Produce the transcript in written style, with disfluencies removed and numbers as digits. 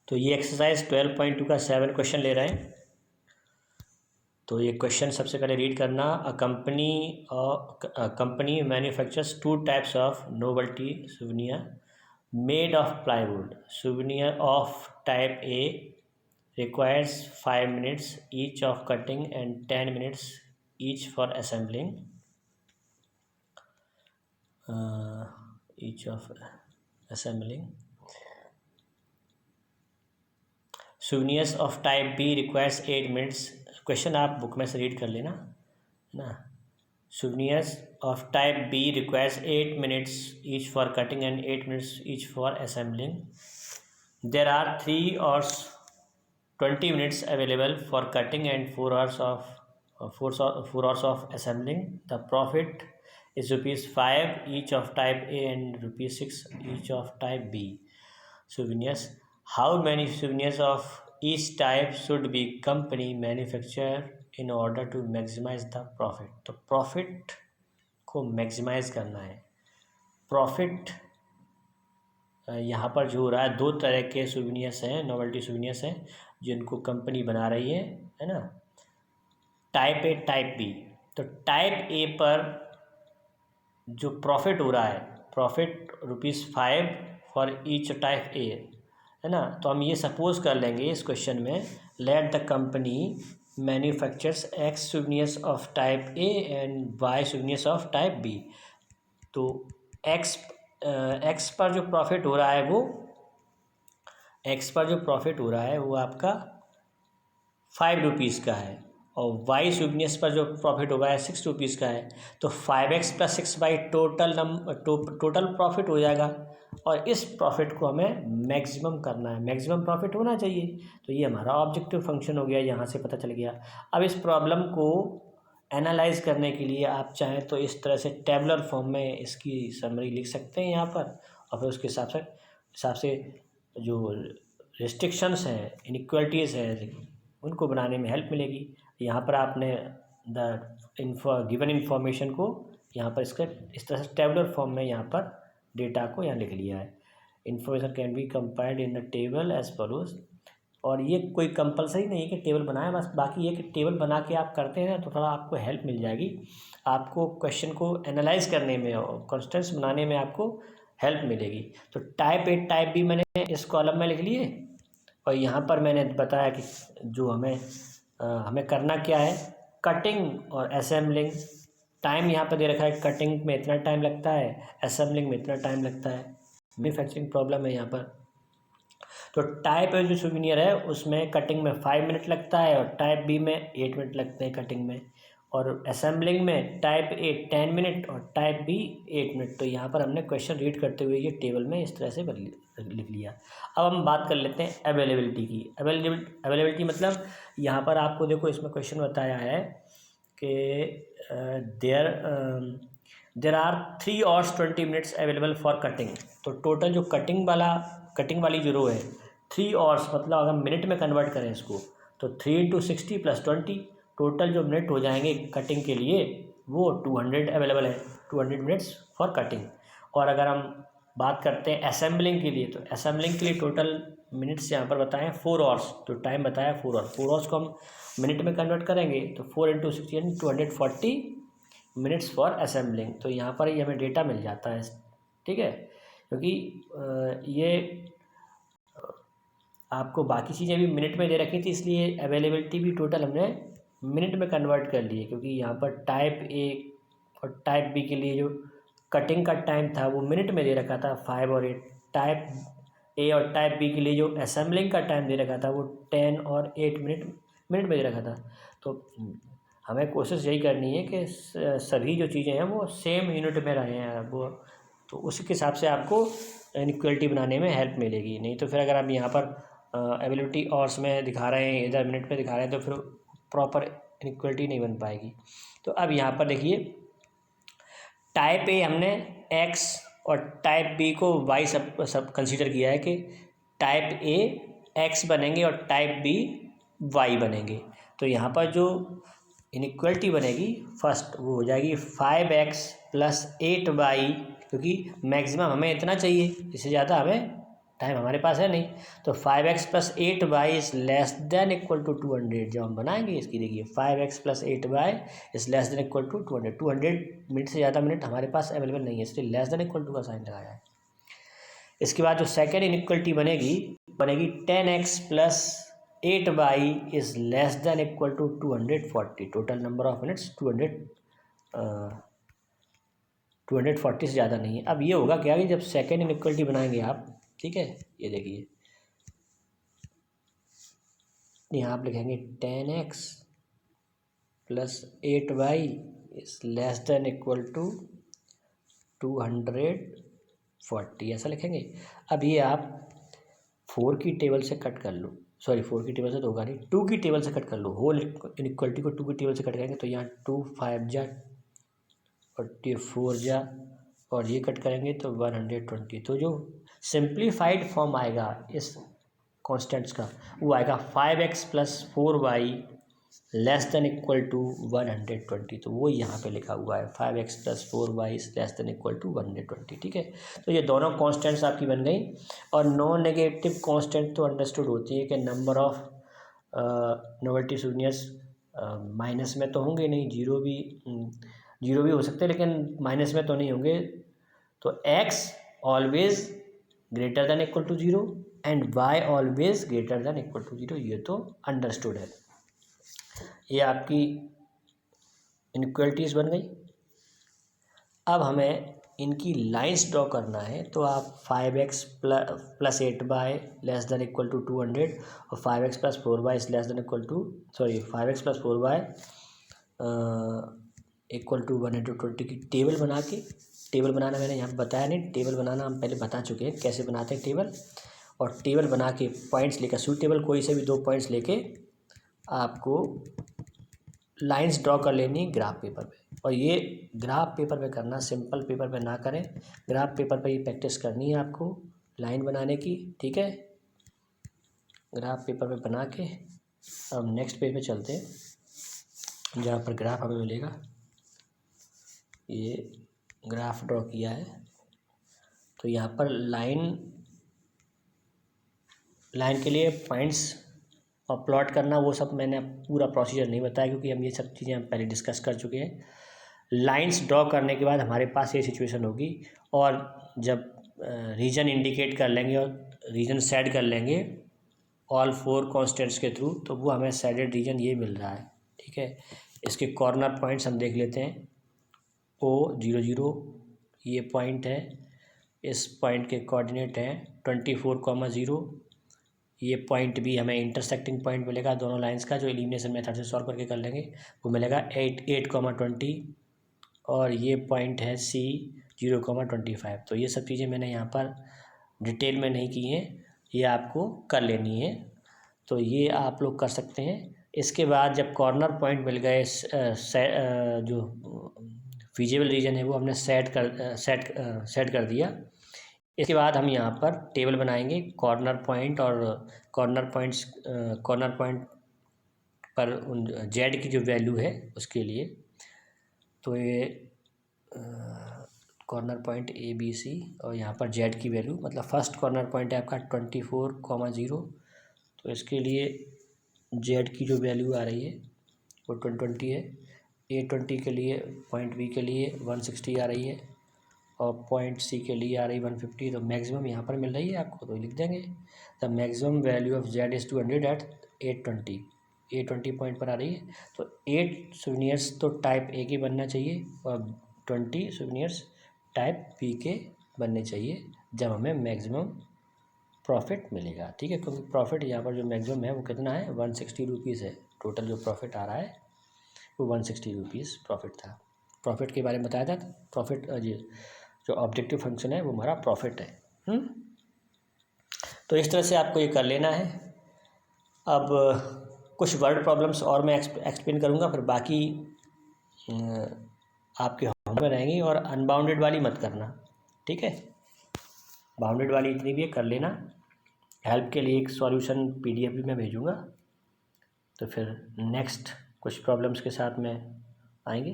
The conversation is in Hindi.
तो ये एक्सरसाइज 12.2 का 7 क्वेश्चन ले रहे हैं। तो ये क्वेश्चन सबसे पहले रीड करना। A company manufactures 2 types of novelty souvenir made of plywood. Souvenir of type A requires 5 minutes each of cutting and 10 minutes each for assembling. Souvenirs of type B requires 8 minutes. Question आप बुक में से रीड कर लेना ना। Souvenirs of type B requires 8 minutes each for cutting and 8 minutes each for assembling. There are 3 hours 20 minutes available for cutting and 4 hours of assembling. The profit is ₹5 each of type A and ₹6 each of type B. Souvenirs. How many souvenirs of each type should be company manufacture in order to maximize the profit? तो प्रॉफिट को मैक्सिमाइज करना है। प्रॉफिट यहाँ पर जो हो रहा है, 2 तरह के सोविनियर्स हैं, नोवेल्टी सोविनियर्स हैं जिनको कंपनी बना रही है ना। Type A, type B. तो टाइप ए पर जो प्रॉफिट हो रहा है, profit ₹5 for each type A है ना। तो हम ये सपोज कर लेंगे इस क्वेश्चन में, let the company manufactures X souvenirs of type A and Y souvenirs of type B. तो X पर जो प्रॉफिट हो रहा है वो आपका ₹5 का है, और Y souvenirs पर जो प्रॉफिट होगा है ₹6 का है। तो 5x + 6 बाई टोटल प्रॉफिट हो जाएगा, और इस प्रॉफिट को हमें मैक्सिमम करना है, मैक्सिमम प्रॉफिट होना चाहिए। तो ये हमारा ऑब्जेक्टिव फंक्शन हो गया, यहाँ से पता चल गया। अब इस प्रॉब्लम को एनालाइज करने के लिए आप चाहें तो इस तरह से टेबुलर फॉर्म में इसकी समरी लिख सकते हैं यहाँ पर, और फिर उसके हिसाब से जो रिस्ट्रिक्शंस हैं, इनइक्वालिटीज़ हैं, उनको बनाने में हेल्प मिलेगी। यहाँ पर आपने गिवन इन्फॉर्मेशन को यहाँ पर इसके इस तरह से टेबुलर फॉर्म में यहाँ पर डेटा को यहाँ लिख लिया है। Information can be compiled in a table as follows. और ये कोई कंपलसरी नहीं है कि टेबल बनाए, बस बाकी ये कि टेबल बना के आप करते हैं तो थोड़ा आपको हेल्प मिल जाएगी, आपको क्वेश्चन को एनालाइज करने में और कॉन्स्टेंट्स बनाने में आपको हेल्प मिलेगी। तो टाइप ए, टाइप बी मैंने इस कॉलम में लिख लिए, और यहाँ पर मैंने बताया कि जो हमें करना क्या है, कटिंग और असेंबलिंग। टाइम यहाँ पर दे रखा है, कटिंग में इतना टाइम लगता है, असेंबलिंग में इतना टाइम लगता है। मैन्युफैक्चरिंग प्रॉब्लम है यहाँ पर। तो टाइप ए जो सोविनियर है उसमें कटिंग में 5 मिनट लगता है, और टाइप बी में 8 मिनट लगते हैं कटिंग में, और असेंबलिंग में टाइप ए 10 मिनट और टाइप बी 8 मिनट। तो यहाँ पर हमने क्वेश्चन रीड करते हुए ये टेबल में इस तरह से लिख लिया। अब हम बात कर लेते हैं अवेलेबिलिटी की। अवेलेबिलिटी मतलब यहाँ पर आपको देखो इसमें क्वेश्चन बताया है कि there are 3 hours 20 minutes available for cutting. तो टोटल जो कटिंग वाली जो रो है, 3 hours मतलब अगर मिनट में कन्वर्ट करें इसको तो 3 × 60 + 20, टोटल जो मिनट हो जाएंगे कटिंग के लिए वो 200 अवेलेबल है, 200 मिनट्स फॉर कटिंग। और अगर हम बात करते हैं असेंबलिंग के लिए, तो असेंबलिंग के लिए टोटल मिनट्स यहाँ पर बताएं 4 hours, तो टाइम बताया 4 hours। 4 hours को हम मिनट में कन्वर्ट करेंगे तो 4 × 60 यानी 240 मिनट्स फॉर असेंबलिंग। तो यहाँ पर ही हमें डेटा मिल जाता है, ठीक है, क्योंकि ये आपको बाकी चीज़ें भी मिनट में दे रखी थी, इसलिए अवेलेबिलिटी भी टोटल हमने मिनट में कन्वर्ट कर लिए, क्योंकि यहाँ पर टाइप ए और टाइप बी के लिए जो कटिंग का टाइम था वो मिनट में दे रखा था 5 और 8। टाइप ए और टाइप बी के लिए जो असेंबलिंग का टाइम दे रखा था वो 10 और 8 मिनट में दे रखा था। तो हमें कोशिश यही करनी है कि सभी जो चीज़ें हैं वो सेम यूनिट में रहें हैं वो, तो उसी के हिसाब से आपको इनइक्वालिटी बनाने में हेल्प मिलेगी। नहीं तो फिर अगर आप यहाँ पर अवेलेबिलिटी आवर्स में दिखा रहे हैं, इधर मिनट में दिखा रहे हैं, तो फिर प्रॉपर इनइक्वालिटी नहीं बन पाएगी। तो अब यहाँ पर देखिए, टाइप ए हमने एक्स और टाइप बी को वाई सब कंसीडर किया है कि टाइप ए एक्स बनेंगे और टाइप बी वाई बनेंगे। तो यहाँ पर जो इनइक्वालिटी बनेगी फर्स्ट वो हो जाएगी 5x + 8y, क्योंकि मैक्सिमम हमें इतना चाहिए, इससे ज़्यादा हमें टाइम हमारे पास है नहीं। तो 5x plus 8y is less than equal to 200। जब हम बनाएंगे इसकी, देखिए 5x plus 8y is less than equal to 200। 200 minute से ज़्यादा मिनट हमारे पास अवेलेबल नहीं है, इसलिए लेस देन इक्वल टू का साइन लगाया है। इसके बाद जो सेकेंड इनइक्वलिटी बनेगी 10x plus 8y is less than equal to 240। Total number of minutes 240 से ज़्यादा नहीं है। अब ये होगा क्या कि जब सेकेंड इनइक्वलिटी बनाएंगे आप, ठीक है, ये देखिए यहाँ आप लिखेंगे 10x plus 8y is less than equal to 240, ऐसा लिखेंगे। अब ये आप 4 की टेबल से कट कर लो, सॉरी 4 की टेबल से तो होगा नहीं, 2 की टेबल से कट कर लो। होल इनइक्वलिटी को 2 की टेबल से कट करेंगे तो यहाँ 2 5 जा 44 जा, और ये कट करेंगे तो 120। तो जो सिंप्लीफाइड फॉर्म आएगा इस कॉन्स्टेंट्स का वो आएगा 5x plus 4y less than equal to 120। तो वो यहाँ पे लिखा हुआ है 5x plus 4y less than equal to 120, ठीक है। तो ये दोनों कॉन्स्टेंट्स आपकी बन गई। और नॉन नेगेटिव कॉन्स्टेंट तो अंडरस्टूड होती है कि नंबर ऑफ नोवेल्टी सोनियर्स माइनस में तो होंगे नहीं, जीरो भी हो सकते हैं लेकिन माइनस में तो नहीं होंगे। तो x always greater than equal to 0 and y always greater than equal to 0, ये तो अंडरस्टूड है। ये आपकी इनइक्वलिटीज़ बन गई। अब हमें इनकी लाइंस ड्रॉ करना है। तो आप 5x plus 8y less than equal to 200 और 5x plus 4y less than equal to 5x plus 4y equal to 120 की टेबल बना के, टेबल बनाना मैंने यहाँ पे बताया नहीं, टेबल बनाना हम पहले बता चुके हैं कैसे बनाते हैं टेबल। और टेबल बना के पॉइंट्स लेकर, सूटेबल कोई से भी 2 पॉइंट्स लेके आपको लाइंस ड्रॉ कर लेनी ग्राफ पेपर पे। और ये ग्राफ पेपर पे करना, सिंपल पेपर पे ना करें, ग्राफ पेपर पे ही प्रैक्टिस करनी है आपको लाइन बनाने की, ठीक है। ग्राफ पेपर पे बना के अब नेक्स्ट पेज पे चलते हैं जहाँ पर ग्राफ हमें मिलेगा। ये ग्राफ ड्रॉ किया है तो यहाँ पर लाइन के लिए पॉइंट्स और प्लॉट करना वो सब मैंने पूरा प्रोसीजर नहीं बताया क्योंकि हम ये सब चीज़ें हम पहले डिस्कस कर चुके हैं। लाइंस ड्रॉ करने के बाद हमारे पास ये सिचुएशन होगी और जब रीजन इंडिकेट कर लेंगे और रीजन सेट कर लेंगे ऑल 4 कॉन्स्टेंट्स के थ्रू, तो वो हमें सेडेड रीजन ये मिल रहा है, ठीक है। इसके कॉर्नर पॉइंट्स हम देख लेते हैं। O00 ये पॉइंट है, इस पॉइंट के कोऑर्डिनेट हैं 24,0। ये पॉइंट भी हमें इंटरसेक्टिंग पॉइंट मिलेगा दोनों लाइंस का, जो एलिमिनेशन मेथड से सॉल्व करके कर लेंगे, वो मिलेगा 8,20। और ये पॉइंट है C 0,25। तो ये सब चीज़ें मैंने यहाँ पर डिटेल में नहीं की हैं, ये आपको कर लेनी है। तो ये आप लोग कर सकते हैं। इसके बाद जब कॉर्नर पॉइंट मिल गए, जो फिजिबल रीजन है वो हमने सेट कर दिया। इसके बाद हम यहाँ पर टेबल बनाएंगे कॉर्नर पॉइंट और कॉर्नर पॉइंट पर उन जेड की जो वैल्यू है उसके लिए। तो ये कॉर्नर पॉइंट ABC और यहाँ पर जेड की वैल्यू, मतलब फर्स्ट कॉर्नर पॉइंट है आपका 24,0। तो इसके लिए जेड की जो वैल्यू आ रही है वो 20 है। A20 के लिए, पॉइंट B के लिए 160 आ रही है और पॉइंट C के लिए आ रही 150। तो मैक्सिमम यहाँ पर मिल रही है आपको, तो लिख देंगे the maximum value of Z is 200 at 820। A20 point पर आ रही है। तो 8 सोवेनिर्स तो टाइप A के बनना चाहिए और 20 सोवेनिर्स टाइप B के बनने चाहिए जब हमें मैक्सिमम प्रॉफिट मिलेगा, ठीक है। क्योंकि प्रॉफिट यहाँ पर जो मैक्सिमम है वो कितना है, 160 रुपीज़ है। टोटल जो प्रॉफिट आ रहा है वो 160 रुपीज़ प्रॉफिट था। प्रॉफिट के बारे में बताया था। प्रॉफिट जो ऑब्जेक्टिव फंक्शन है वो हमारा प्रॉफिट है। तो इस तरह से आपको ये कर लेना है। अब कुछ वर्ड प्रॉब्लम्स और मैं एक्सप्लेन करूँगा, फिर बाकी आपके होमवर्क में रहेंगी। और अनबाउंडेड वाली मत करना, ठीक है। बाउंडेड वाली इतनी भी कर लेना। हेल्प के लिए एक सॉल्यूशन PDF भी मैं भेजूँगा। तो फिर नेक्स्ट कुछ प्रॉब्लम्स के साथ में आएंगे।